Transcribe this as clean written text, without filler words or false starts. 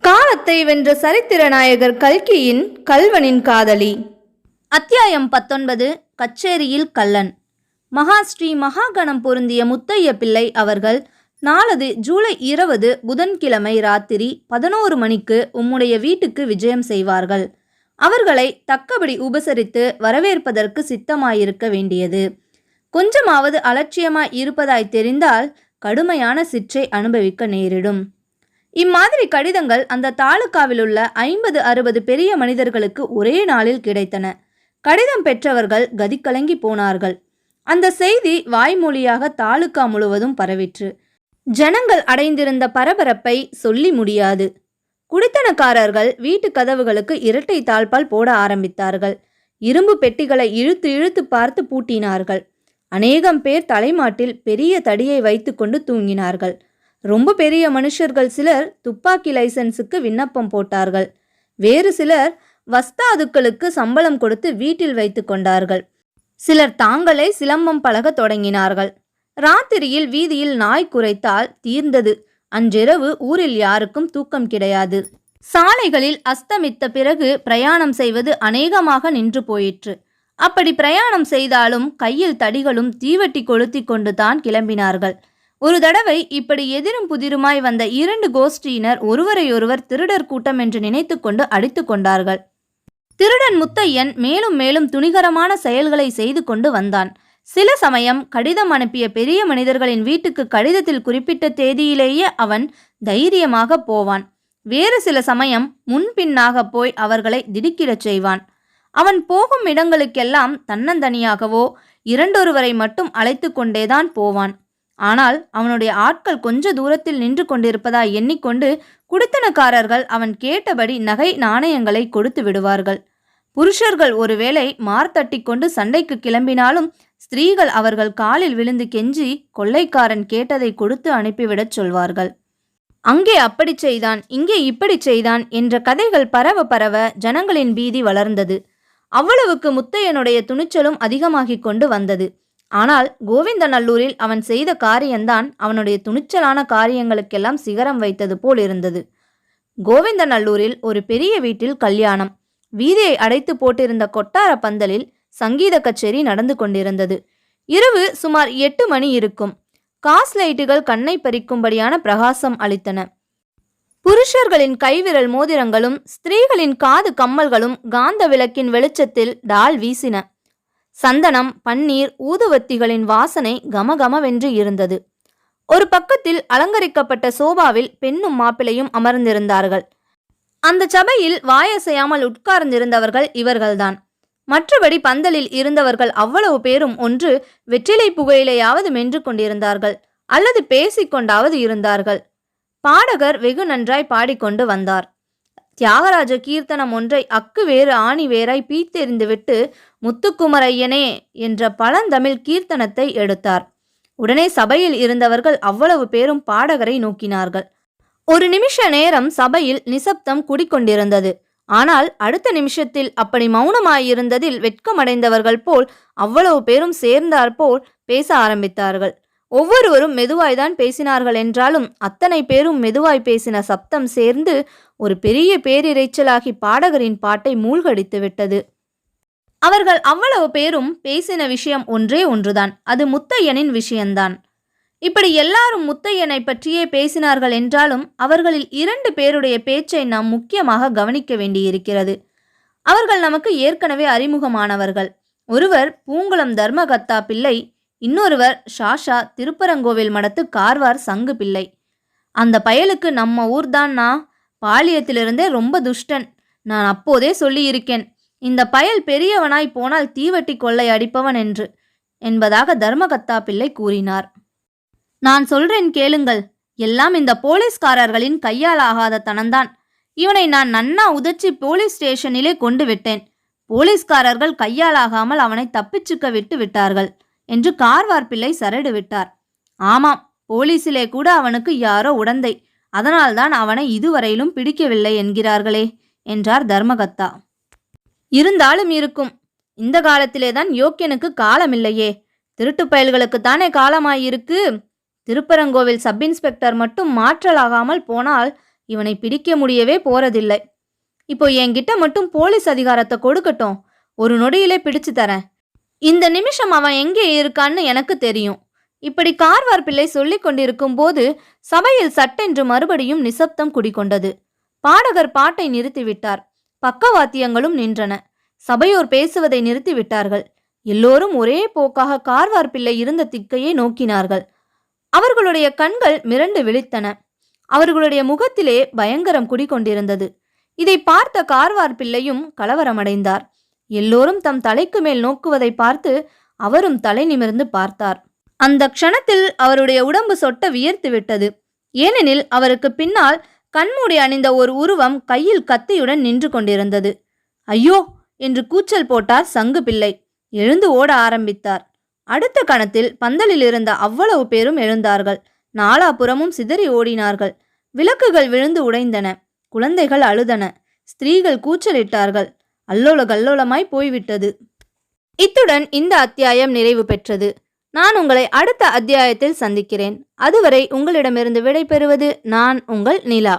காலத்தை வென்ற சரித்திர நாயகர் கல்கியின் கல்வனின் காதலி. அத்தியாயம் 19. கச்சேரியில் கள்ளன். மகாஸ்ரீ மகாகணம் பொருந்திய முத்தைய பிள்ளை அவர்கள் நாளது ஜூலை 20 புதன்கிழமை ராத்திரி 11 மணிக்கு உம்முடைய வீட்டுக்கு விஜயம் செய்வார்கள். அவர்களை தக்கபடி உபசரித்து வரவேற்பதற்கு சித்தமாயிருக்க வேண்டியது. கொஞ்சமாவது அலட்சியமாய் இருப்பதாய் தெரிந்தால் கடுமையான சிற்றை அனுபவிக்க நேரிடும். இம்மாதிரி கடிதங்கள் அந்த தாலுகாவிலுள்ள 50-60 பெரிய மனிதர்களுக்கு ஒரே நாளில் கிடைத்தன. கடிதம் பெற்றவர்கள் கதிகலங்கி போனார்கள். அந்த செய்தி வாய்மொழியாக தாலுகா முழுவதும் பரவிற்று. ஜனங்கள் அடைந்திருந்த பரபரப்பை சொல்லி முடியாது. குடித்தனக்காரர்கள் வீட்டு கதவுகளுக்கு இரட்டை தாழ்பால் போட ஆரம்பித்தார்கள். இரும்பு பெட்டிகளை இழுத்து இழுத்து பார்த்து பூட்டினார்கள். அநேகம் பேர் தலைமாட்டில் பெரிய தடியை வைத்து கொண்டு தூங்கினார்கள். ரொம்ப பெரிய மனுஷர்கள் சிலர் துப்பாக்கி லைசன்ஸுக்கு விண்ணப்பம் போட்டார்கள். வேறு சிலர் வஸ்தாதுக்களுக்கு சம்பளம் கொடுத்து வீட்டில் வைத்து கொண்டார்கள். சிலர் தாங்களே சிலம்பம் பழக தொடங்கினார்கள். ராத்திரியில் வீதியில் நாய் குரைத்தால் தீர்ந்தது. அன்றிரவு ஊரில் யாருக்கும் தூக்கம் கிடையாது. சாலைகளில் அஸ்தமித்த பிறகு பிரயாணம் செய்வது அநேகமாக நின்று போயிற்று. அப்படி பிரயாணம் செய்தாலும் கையில் தடிகளும் தீவட்டி கொளுத்தி கொண்டு தான் கிளம்பினார்கள். ஒரு தடவை இப்படி எதிரும் புதிருமாய் வந்த 2 கோஷ்டியினர் ஒருவரையொருவர் திருடர் கூட்டம் என்று நினைத்து கொண்டு அடித்து கொண்டார்கள். திருடன் முத்தையன் மேலும் மேலும் துணிகரமான செயல்களை செய்து கொண்டு வந்தான். சில சமயம் கடிதம் அனுப்பிய பெரிய மனிதர்களின் வீட்டுக்கு கடிதத்தில் குறிப்பிட்ட தேதியிலேயே அவன் தைரியமாக போவான். வேறு சில சமயம் முன்பின்னாக போய் அவர்களை திடுக்கிடச் செய்வான். அவன் போகும் இடங்களுக்கெல்லாம் தன்னந்தனியாகவோ இரண்டொருவரை மட்டும் அழைத்து கொண்டேதான் போவான். ஆனால் அவனுடைய ஆட்கள் கொஞ்ச தூரத்தில் நின்று கொண்டிருப்பதா எண்ணிக்கொண்டு குடித்தனக்காரர்கள் அவன் கேட்டபடி நகை நாணயங்களை கொடுத்து விடுவார்கள். புருஷர்கள் ஒருவேளை மார்த்தட்டி கொண்டு சண்டைக்கு கிளம்பினாலும் ஸ்திரீகள் அவர்கள் காலில் விழுந்து கெஞ்சி கொள்ளைக்காரன் கேட்டதை கொடுத்து அனுப்பிவிடச் சொல்வார்கள். அங்கே அப்படி செய்தான், இங்கே இப்படி செய்தான் என்ற கதைகள் பரவ பரவ ஜனங்களின் பீதி வளர்ந்தது. அவ்வளவுக்கு முத்தையனுடைய துணிச்சலும் அதிகமாகிக் கொண்டு வந்தது. ஆனால் கோவிந்தநல்லூரில் அவன் செய்த காரியம்தான் அவனுடைய துணிச்சலான காரியங்களுக்கெல்லாம் சிகரம் வைத்தது போல் இருந்தது. கோவிந்தநல்லூரில் ஒரு பெரிய வீட்டில் கல்யாணம். வீதியை அடைத்து போட்டிருந்த கொட்டார பந்தலில் சங்கீத கச்சேரி நடந்து கொண்டிருந்தது. இரவு சுமார் 8 மணி இருக்கும். காஸ் லைட்டுகள் கண்ணை பறிக்கும்படியான பிரகாசம் அளித்தன. புருஷர்களின் கைவிரல் மோதிரங்களும் ஸ்திரீகளின் காது கம்மல்களும் காந்த விளக்கின் வெளிச்சத்தில் டால் வீசின. சந்தனம், பன்னீர், ஊதுவத்திகளின் வாசனை கமகமவென்று இருந்தது. ஒரு பக்கத்தில் அலங்கரிக்கப்பட்ட சோபாவில் பெண்ணும் மாப்பிளையும் அமர்ந்திருந்தார்கள். அந்த சபையில் வாயசையாமல் உட்கார்ந்திருந்தவர்கள் இவர்கள்தான். மற்றபடி பந்தலில் இருந்தவர்கள் அவ்வளவு பேரும் ஒன்று வெற்றிலை புகையிலையாவது மென்று கொண்டிருந்தார்கள் அல்லது பேசிக்கொண்டாவது இருந்தார்கள். பாடகர் வெகு நன்றாய் பாடிக்கொண்டு வந்தார். தியாகராஜ கீர்த்தனம் ஒன்றை அக்கு வேறு ஆணி வேறாய் பீத்தெறிந்துவிட்டு முத்துக்குமரையனே என்ற பழந்தமிழ் கீர்த்தனத்தை எடுத்தார். உடனே சபையில் இருந்தவர்கள் அவ்வளவு பேரும் பாடகரை நோக்கினார்கள். ஒரு நிமிஷ நேரம் சபையில் நிசப்தம் குடிக்கொண்டிருந்தது. ஆனால் அடுத்த நிமிஷத்தில் அப்படி மௌனமாயிருந்ததில் வெட்கமடைந்தவர்கள் போல் அவ்வளவு பேரும் சேர்ந்தாற்போல் பேச ஆரம்பித்தார்கள். ஒவ்வொருவரும் மெதுவாய்தான் பேசினார்கள் என்றாலும் அத்தனை பேரும் மெதுவாய் பேசின சப்தம் சேர்ந்து ஒரு பெரிய பேரிரைச்சலாகி பாடகரின் பாட்டை மூழ்கடித்து விட்டது. அவர்கள் அவ்வளவு பேரும் பேசின விஷயம் ஒன்றே ஒன்றுதான். அது முத்தையனின் விஷயம்தான். இப்படி எல்லாரும் முத்தையனை பற்றியே பேசினார்கள் என்றாலும் அவர்களில் 2 பேருடைய பேச்சை நாம் முக்கியமாக கவனிக்க வேண்டியிருக்கிறது. அவர்கள் நமக்கு ஏற்கனவே அறிமுகமானவர்கள். ஒருவர் பூங்குளம் தர்மகத்தா பிள்ளை, இன்னொருவர் ஷாஷா திருப்பரங்கோவில் மடத்து கார்வார் சங்கு பிள்ளை. அந்த பயலுக்கு நம்ம ஊர்தான்னா, பாலியத்திலிருந்தே ரொம்ப துஷ்டன். நான் அப்போதே சொல்லியிருக்கேன், இந்த பயல் பெரியவனாய் போனால் தீவட்டி கொள்ளை அடிப்பவன் என்று என்பதாக தர்மகத்தா பிள்ளை கூறினார். நான் சொல்றேன் கேளுங்கள். எல்லாம் இந்த போலீஸ்காரர்களின் கையால் ஆகாத தனம்தான். இவனை நான் நன்னா உதச்சி போலீஸ் ஸ்டேஷனிலே கொண்டு விட்டேன். போலீஸ்காரர்கள் கையால் ஆகாமல் அவனை தப்பிச்சுக்க விட்டு விட்டார்கள் என்று கார்வார் பிள்ளை சரடு விட்டார். ஆமாம், போலீஸிலே கூட அவனுக்கு யாரோ உடந்தை. அதனால்தான் அவனை இதுவரையிலும் பிடிக்கவில்லை என்கிறார்களே என்றார் தர்மகத்தா. இருந்தாலும் இருக்கும். இந்த காலத்திலேதான் யோக்கியனுக்கு காலமில்லையே. திருட்டு பயல்களுக்குத்தானே காலமாயிருக்கு. திருப்பரங்கோவில் சப் இன்ஸ்பெக்டர் மட்டும் மாற்றலாகாமல் போனால் இவனை பிடிக்க முடியவே போறதில்லை. இப்போ என்கிட்ட மட்டும் போலீஸ் அதிகாரத்தை கொடுக்கட்டும், ஒரு நொடியிலே பிடிச்சு தரேன். இந்த நிமிஷம் அவன் எங்கே இருக்கான்னு எனக்கு தெரியும். இப்படி கார்வார் பிள்ளை சொல்லிக் கொண்டிருக்கும் போது சபையில் சட்டென்று மறுபடியும் நிசப்தம் குடிகொண்டது. பாடகர் பாட்டை நிறுத்திவிட்டார். பக்கவாத்தியங்களும் நின்றன. சபையோர் பேசுவதை நிறுத்திவிட்டார்கள். எல்லோரும் ஒரே போக்காக கார்வார் பிள்ளை இருந்த திக்கையே நோக்கினார்கள். அவர்களுடைய கண்கள் மிரண்டு விழித்தன. அவர்களுடைய முகத்திலே பயங்கரம் குடிகொண்டிருந்தது. இதை பார்த்த கார்வார் பிள்ளையும் கலவரமடைந்தார். எல்லோரும் தம் தலைக்கு மேல் நோக்குவதை பார்த்து அவரும் தலை நிமிர்ந்து பார்த்தார். அந்த க்ஷணத்தில் அவருடைய உடம்பு சொட்ட வியர்த்து விட்டது. ஏனெனில் அவருக்கு பின்னால் கண்மூடி அணிந்த ஒரு உருவம் கையில் கத்தியுடன் நின்று கொண்டிருந்தது. ஐயோ என்று கூச்சல் போட்டார் சங்கு பிள்ளை. எழுந்து ஓட ஆரம்பித்தார். அடுத்த கணத்தில் பந்தலில் இருந்த அவ்வளவு பேரும் எழுந்தார்கள். நாலாபுறமும் சிதறி ஓடினார்கள். விளக்குகள் விழுந்து உடைந்தன. குழந்தைகள் அழுதன. ஸ்திரீகள் கூச்சலிட்டார்கள். அல்லோல கல்லோலமாய் போய்விட்டது. இத்துடன் இந்த அத்தியாயம் நிறைவு பெற்றது. நான் உங்களை அடுத்த அத்தியாயத்தில் சந்திக்கிறேன். அதுவரை உங்களிடமிருந்து விடை பெறுவது நான் உங்கள் நிலா.